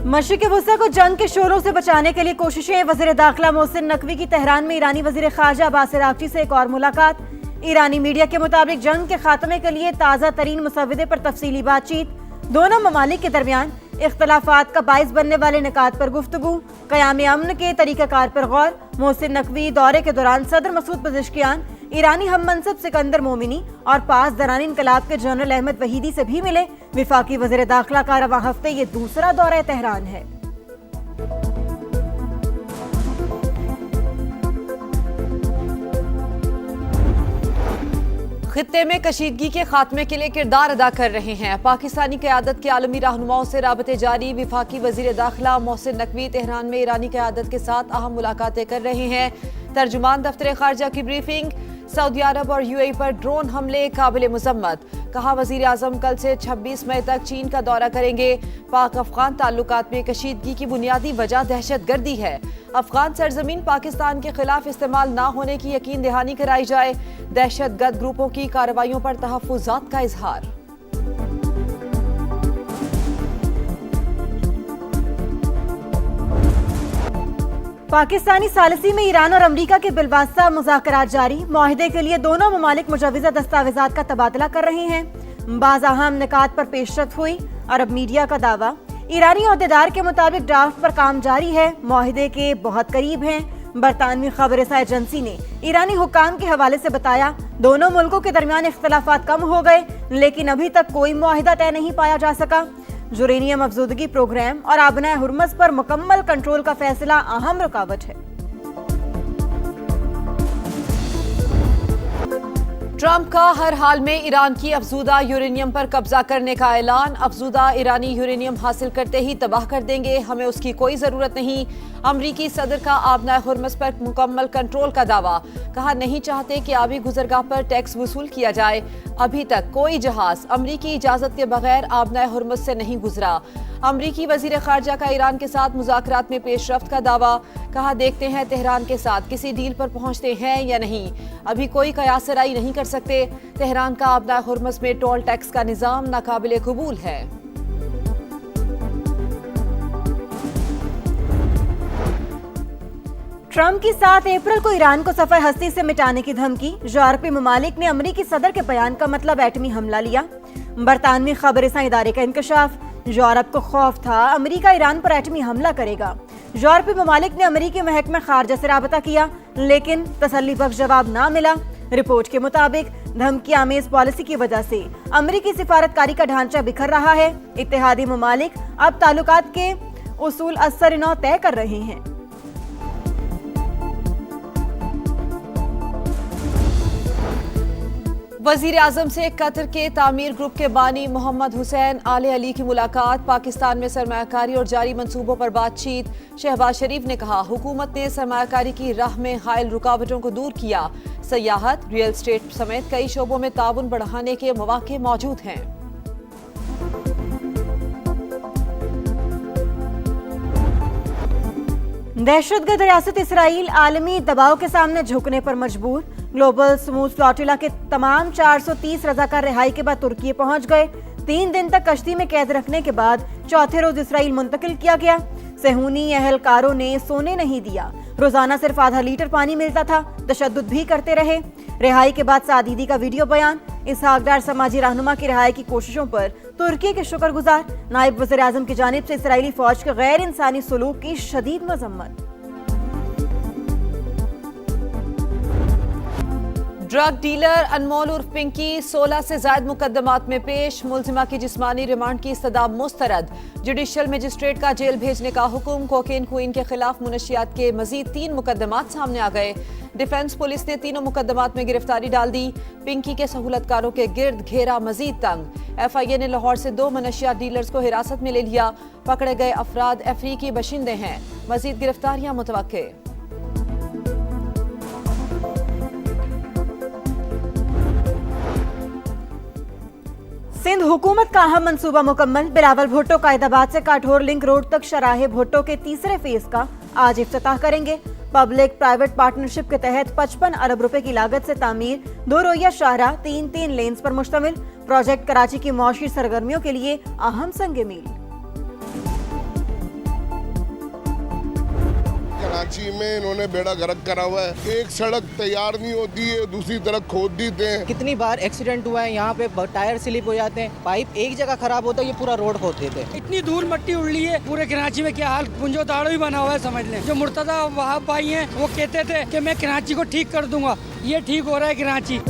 मशरिक़ वुस्ता को जंग के शोरों से बचाने के लिए कोशिशें। वज़ीर दाखिला मोहसिन नकवी की तेहरान में ईरानी वज़ीर ख़ारजा अब्बास अराग़ची से एक और मुलाकात। ईरानी मीडिया के मुताबिक जंग के खात्मे के लिए ताज़ा तरीन मुसव्वदे पर तफसीली बातचीत। दोनों ममालिक के दरमियान इख्तलाफात का बाइस बनने वाले निकात पर गुफ्तगू। क़याम अमन के तरीक़ाकार पर गौर। मोहसिन नकवी दौरे के दौरान सदर मसूद पज़ेश्कियान, ईरानी हम मनसब सिकंदर मोमिनी और पास दरानी इनकलाब के जनरल अहमद वहीदी से भी मिले। विफाकी वज़ीर दाखिला का रवां हफ्ते ये दूसरा दौरा तेहरान है। खित्ते में कशीदगी के खात्मे के लिए किरदार अदा कर रहे हैं पाकिस्तानी क़यादत के आलमी रहनुमाओं से राबते जारी। विफाकी वज़ीर दाखिला मोहसिन नकवी तेहरान में ईरानी क़यादत के साथ अहम मुलाकातें कर रहे हैं। तर्जुमान दफ्तर ख़ारजा की ब्रीफिंग। सऊदी अरब और यूएई पर ड्रोन हमले काबिल मुज़म्मत। कहा वज़ीर आज़म कल से 26 मई तक चीन का दौरा करेंगे। पाक अफ़गान ताल्लुकात में कशीदगी की बुनियादी वजह दहशतगर्दी है। अफ़गान सरजमीन पाकिस्तान के खिलाफ इस्तेमाल न होने की यकीन दहानी कराई जाए। दहशतगर्द ग्रुपों की कार्रवाइयों पर तहफ़्फ़ुज़ात का इजहार। पाकिस्तानी सालिसी में ईरान और अमरीका के बिलवास्ता मुज़ाकरात जारी। मुआहिदे के लिए दोनों ममालिक मुजव्वज़ा दस्तावेज़ात का तबादला कर रहे हैं। बाज़ अहम निकात पर पेशरफ़ हुई। अरब मीडिया का दावा। ईरानी अहदेदार के मुताबिक ड्राफ्ट पर काम जारी है। मुआहिदे के बहुत करीब हैं। बरतानवी खबरसां एजेंसी ने ईरानी हुक्काम के हवाले से बताया, दोनों मुल्कों के दरमियान इख्तलाफात कम हो गए, लेकिन अभी तक कोई मुआहिदा तय नहीं पाया जा सका। यूरेनियम अफजूदगी प्रोग्राम और आबनाए हुर्मज़ पर मुकम्मल कंट्रोल का फैसला अहम रुकावट है। ट्रंप का हर हाल में ईरान की अफजूदा यूरेनियम पर कब्जा करने का ऐलान। अफजूदा ईरानी यूरेनियम हासिल करते ही तबाह कर देंगे, हमें उसकी कोई जरूरत नहीं। अमरीकी सदर का आबनाए हुर्मज़ पर मुकम्मल कंट्रोल का दावा। कहा नहीं चाहते कि आबी गुजरगाह पर टैक्स वसूल किया जाए। अभी तक कोई जहाज अमरीकी इजाजत के बगैर आबनाए हुर्मज़ से नहीं गुजरा। अमरीकी वज़ीर ख़ारजा का ईरान के साथ मुज़ाकरात में पेशरफ्त का दावा। कहा देखते हैं तेहरान के साथ किसी डील पर पहुंचते हैं या नहीं, अभी कोई कयासराई नहीं कर सकते। तेहरान का आबनाए हुर्मज़ में टोल टैक्स का निज़ाम नाकाबिले कबूल है। ट्रंप की 7 अप्रैल को ईरान को सफर हस्ती से मिटाने की धमकी। यूरोपीय ममालिक ने अमरीकी सदर के बयान का मतलब एटमी हमला लिया। बरतानवी खबरसां इदारे का इंकशाफ। यूरोप को खौफ था अमरीका ईरान पर एटमी हमला करेगा। यूरोपीय ममालिक ने अमरीकी महकमा खारजा से राबता किया, लेकिन तसल्ली बख्श जवाब ना मिला। रिपोर्ट के मुताबिक धमकी आमेज पॉलिसी की वजह से अमरीकी सिफारतकारी का ढांचा बिखर रहा है। इत्तेहादी ममालिक अब ताल्लुकात के उसूल असर-ए-नौ तय कर रहे हैं। वज़ीर आज़म से कतर के तामीर ग्रुप के बानी मोहम्मद हुसैन आले अली की मुलाकात। पाकिस्तान में सरमायाकारी और जारी मंसूबों पर बातचीत। शहबाज शरीफ ने कहा हुकूमत ने सरमायाकारी की राह में हायल रुकावटों को दूर किया। सयाहत, रियल एस्टेट समेत कई शोबों में ताउन बढ़ाने के मौके मौजूद हैं। दहशतगर्द रियासत इसराइल आलमी दबाव के सामने झुकने पर मजबूर। ग्लोबल स्मूथ फ्लोटिला के तमाम 430 रजाकार रिहाई के बाद तुर्की पहुंच गए। 3 दिन तक कश्ती में कैद रखने के बाद चौथे रोज इसराइल मुंतकिल किया गया। सेहूनी अहलकारों ने सोने नहीं दिया। रोजाना सिर्फ आधा लीटर पानी मिलता था। तशद्दुद भी करते रहे। रिहाई के बाद सादीदी का वीडियो बयान। इस हकदार समाजी रहनुमा की रिहाई की कोशिशों पर तुर्की के शुक्रगुजार। नायब वज़ीर आज़म की जानिब से इसराइली फौज के गैर इंसानी सलूक की शदीद मजम्मत। ड्रग डीलर अनमोल उर्फ पिंकी 16 से ज्यादा मुकदमात में पेश। मुलजिमा की जिस्मानी रिमांड की सदा मुस्तरद। जुडिशल मजिस्ट्रेट का जेल भेजने का हुक्म। कोकेन क्वीन के खिलाफ मुनशियात के मजीद 3 मुकदमात सामने आ गए। डिफेंस पुलिस ने तीनों मुकदमात में गिरफ्तारी डाल दी। पिंकी के सहूलतकारों के गिर्द घेरा मजीद तंग। FIA ने लाहौर से 2 मनशियात डीलर्स को हिरासत में ले लिया। पकड़े गए अफराद अफ्रीकी बशिंदे हैं। मजीद गिरफ्तारियां मुतवक्के। सिंध हुकूमत का अहम मंसूबा मुकम्मल। बिलावल भुट्टो कायदाबाद से काठोर लिंक रोड तक शराहे भुट्टो के तीसरे फेज का आज इफ्तिताह करेंगे। पब्लिक प्राइवेट पार्टनरशिप के तहत 55 अरब रुपए की लागत से तामीर 2 रोइया शाहराह 3 लेन्स पर मुश्तमिल प्रोजेक्ट कराची की मौशी सरगर्मियों के लिए अहम संग मील। कराची में इन्होंने बेड़ा गर्क करा हुआ है। एक सड़क तैयार नहीं होती है, दूसरी तरफ खोद देते हैं। कितनी बार एक्सीडेंट हुआ है, यहाँ पे टायर स्लिप हो जाते हैं, पाइप एक जगह खराब होता है, ये पूरा रोड खोद देते हैं। इतनी दूर मट्टी उड़ली है, पूरे कराची में क्या हाल पुंजो ताड़ो ही बना हुआ है समझ लें। जो मुर्तजा वहाब भाई हैं वो कहते थे कि मैं कराची को ठीक कर दूंगा, ये ठीक हो रहा है कराची।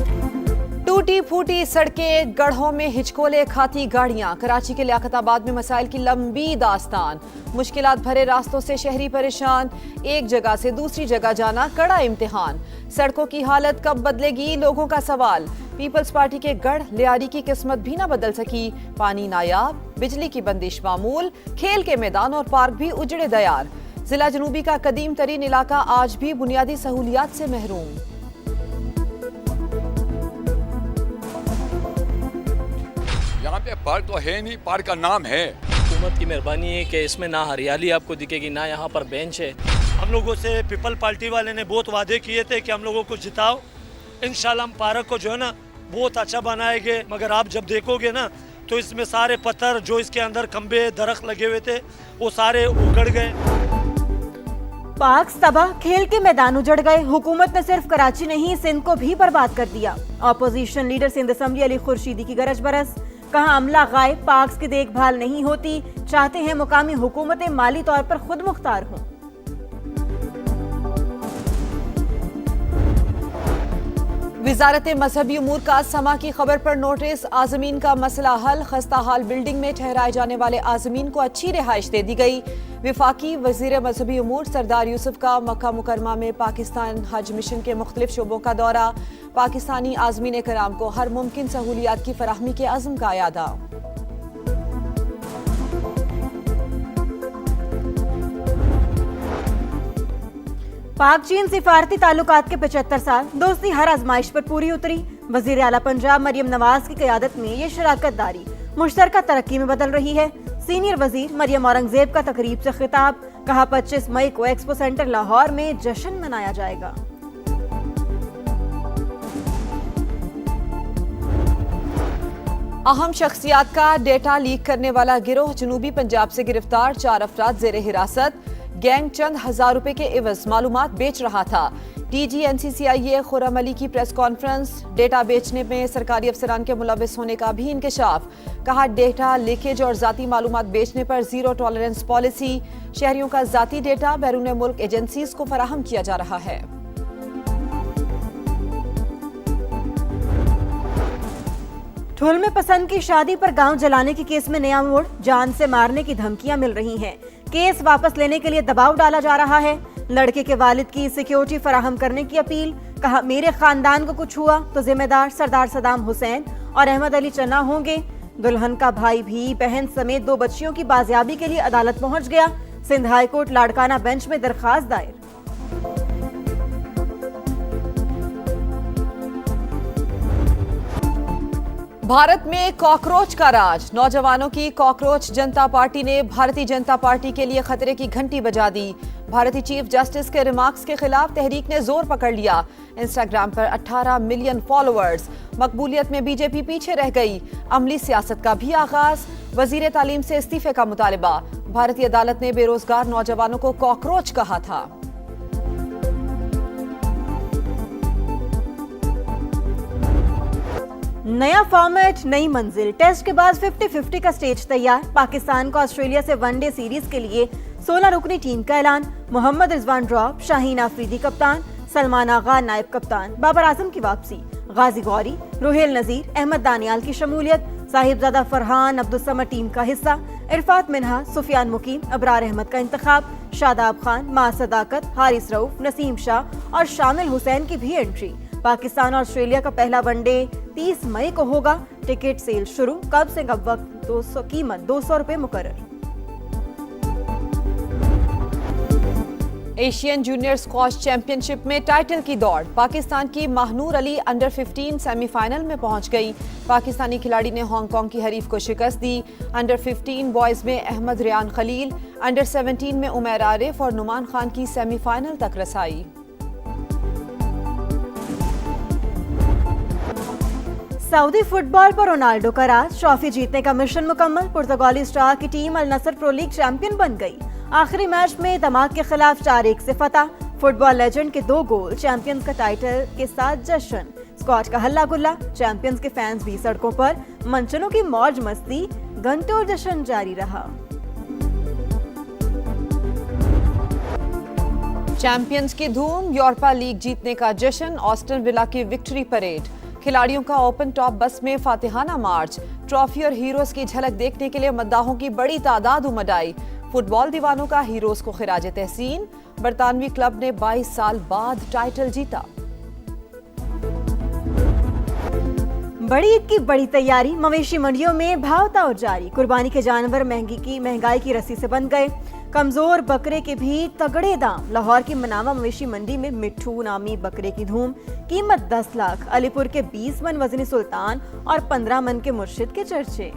टूटी फूटी सड़कें, गढ़ों में हिचकोले खाती गाड़ियां, कराची के लियाकताबाद में मसाइल की लंबी दास्तान। मुश्किलात भरे रास्तों से शहरी परेशान, एक जगह से दूसरी जगह जाना कड़ा इम्तिहान। सड़कों की हालत कब बदलेगी, लोगों का सवाल। पीपल्स पार्टी के गढ़ लियारी की किस्मत भी न बदल सकी। पानी नायाब, बिजली की बंदिश मामूल, खेल के मैदान और पार्क भी उजड़े दयार। जिला जनूबी का कदीम तरीन इलाका आज भी बुनियादी सहूलियात से महरूम। यहाँ पे पार्क तो है नहीं, पार्क का नाम है। हुकूमत की मेहरबानी है कि इसमें ना हरियाली आपको दिखेगी, ना यहाँ पर बेंच है। हम लोगों से पीपल पार्टी वाले ने बहुत वादे किए थे कि हम लोगों को जिताओ, इंशाल्लाह हम पार्क को जो है ना बहुत अच्छा बनाएंगे। मगर आप जब देखोगे ना तो इसमें सारे पत्थर जो इसके अंदर खंबे दरख्त लगे हुए थे वो सारे उखड़ गए। पार्क तबाह, खेल के मैदान उजड़ गए। हुकूमत ने सिर्फ कराची नहीं, सिंध को भी बर्बाद कर दिया। Opposition leader Sindh assembly Ali Khurshidi की गरज बरस, कहा अमला गायब, पार्क्स की देखभाल नहीं होती, चाहते हैं मुकामी हुकूमतें माली तौर पर खुद मुख्तार हों। वजारत मजहबी उमूर का समा की खबर पर नोटिस, आजमीन का मसला हल। खस्ता हाल बिल्डिंग में ठहराए जाने वाले आजमीन को अच्छी रिहाइश दे दी गई। विफाकी वजीर मजहबी उमूर सरदार यूसुफ का मक्का मुकरमा में पाकिस्तान हज मिशन के मुख्तलिफ शोबों का दौरा। पाकिस्तानी आजमीन कराम को हर मुमकिन सहूलियात की फराहमी के अज़्म का यादा। पाक चीन सिफारती ताल्लुकात के 75 साल, दोस्ती हर आजमाइश पर पूरी उतरी। वजीर आला पंजाब मरियम नवाज की क़यादत में ये शराकत दारी मुश्तरका तरक्की में बदल रही है। सीनियर वजीर मरियम औरंगजेब का तकरीब से खिताब, कहा 25 मई को एक्सपो सेंटर लाहौर में जश्न मनाया जाएगा। अहम शख्सियात का डेटा लीक करने वाला गिरोह जनूबी पंजाब से गिरफ्तार, 4 अफराद जेर हिरासत। गैंग चंद हजार रुपए के एवज मालूमात बेच रहा था। डीजी NCCIA खुर्रम अली की प्रेस कॉन्फ्रेंस, डेटा बेचने में सरकारी अफसरान के मुलविस होने का भी इंकशाफ। कहा डेटा लीकेज और जाती मालूमात बेचने पर जीरो टॉलरेंस पॉलिसी। शहरियों का जाती डेटा बैरून मुल्क एजेंसीज को फराहम किया जा रहा है। ठुल में पसंद की शादी पर गांव जलाने के केस में नया मोड़, जान से मारने की धमकियां मिल रही हैं। केस वापस लेने के लिए दबाव डाला जा रहा है। लड़के के वालिद की सिक्योरिटी फराहम करने की अपील। कहा मेरे खानदान को कुछ हुआ तो जिम्मेदार सरदार सदाम हुसैन और अहमद अली चन्ना होंगे। दुल्हन का भाई भी बहन समेत 2 बच्चियों की बाजियाबी के लिए अदालत पहुंच गया। सिंध हाईकोर्ट लाड़काना बेंच में दरखास्त दायर। भारत में कॉकरोच का राज, नौजवानों की कॉकरोच जनता पार्टी ने भारतीय जनता पार्टी के लिए खतरे की घंटी बजा दी। भारतीय चीफ जस्टिस के रिमार्क्स के खिलाफ तहरीक ने जोर पकड़ लिया। इंस्टाग्राम पर 18 मिलियन फॉलोअर्स, मकबूलियत में बीजेपी पीछे रह गई। अमली सियासत का भी आगाज, वजीर तालीम से इस्तीफे का मुतालिबा। भारतीय अदालत ने बेरोजगार नौजवानों को कॉकरोच कहा था। नया फॉर्मेट, नई मंजिल, टेस्ट के बाद 50-50 का स्टेज तैयार। पाकिस्तान को ऑस्ट्रेलिया से वनडे सीरीज के लिए 16 रुकनी टीम का ऐलान। मोहम्मद रिजवान ड्रॉप, शाहीन आफरीदी कप्तान, सलमान आगा नायब कप्तान, बाबर आजम की वापसी, गाजी गौरी, रुहेल नजीर, अहमद दानियाल की शमूलियत, साहिबजादा फरहान अब्दुल समद टीम का हिस्सा, इरफात मिन्हा, सुफियान मुकीम, अबरार अहमद का इंतखाब, शादाब खान, मा सदाकत, हारिस रऊफ, नसीम शाह और शामिल हुसैन की भी एंट्री। पाकिस्तान और ऑस्ट्रेलिया का पहला वनडे 30 मई को होगा। टिकट सेल शुरू, कब से कब वक्त, 200 कीमत 200 रुपए मुकर्रर। एशियन जूनियर स्क्वॉश चैंपियनशिप में टाइटल की दौड़, पाकिस्तान की माहनूर अली अंडर 15 सेमीफाइनल में पहुंच गई। पाकिस्तानी खिलाड़ी ने हांगकांग की हरीफ को शिकस्त दी। अंडर 15 बॉयज में अहमद रियान खलील, अंडर 17 में उमैर आरिफ और नुमान खान की सेमीफाइनल तक रसाई। सऊदी फुटबॉल पर रोनाल्डो का राज, ट्रॉफी जीतने का मिशन मुकम्मल। पुर्तगाली स्टार की टीम अल नसर प्रो लीग चैंपियन बन गई। आखिरी मैच में दमाक के खिलाफ 4-1 से फतह। फुटबॉल लेजेंड के 2 गोल, चैंपियंस का टाइटल के साथ जश्न। स्क्वाड का हल्ला गुल्ला, चैंपियंस के फैंस भी सड़कों पर। मंचनों की मौज मस्ती, घंटों जश्न जारी रहा। चैंपियंस की धूम, यूरोपा लीग जीतने का जश्न, ऑस्टन विला की विक्ट्री परेड। खिलाड़ियों का ओपन टॉप बस में फातिहाना मार्च। ट्रॉफी और हीरोज की झलक देखने के लिए मद्दाहों की बड़ी तादाद उमड़ आई। फुटबॉल दीवानों का हीरोज को खिराज तहसीन। बरतानवी क्लब ने 22 साल बाद टाइटल जीता। बड़ी ईद की बड़ी तैयारी, मवेशी मंडियों में भाव ताव जारी। कुर्बानी के जानवर महंगाई की रस्सी से बंध गए। कमजोर बकरे के भी तगड़े दाम। लाहौर की मनावा मवेशी मंडी में मिट्ठू नामी बकरे की धूम। कीमत 10 लाख। अलीपुर के 20 मन वजनी सुल्तान और 15 मन के मुर्शिद के चर्चे।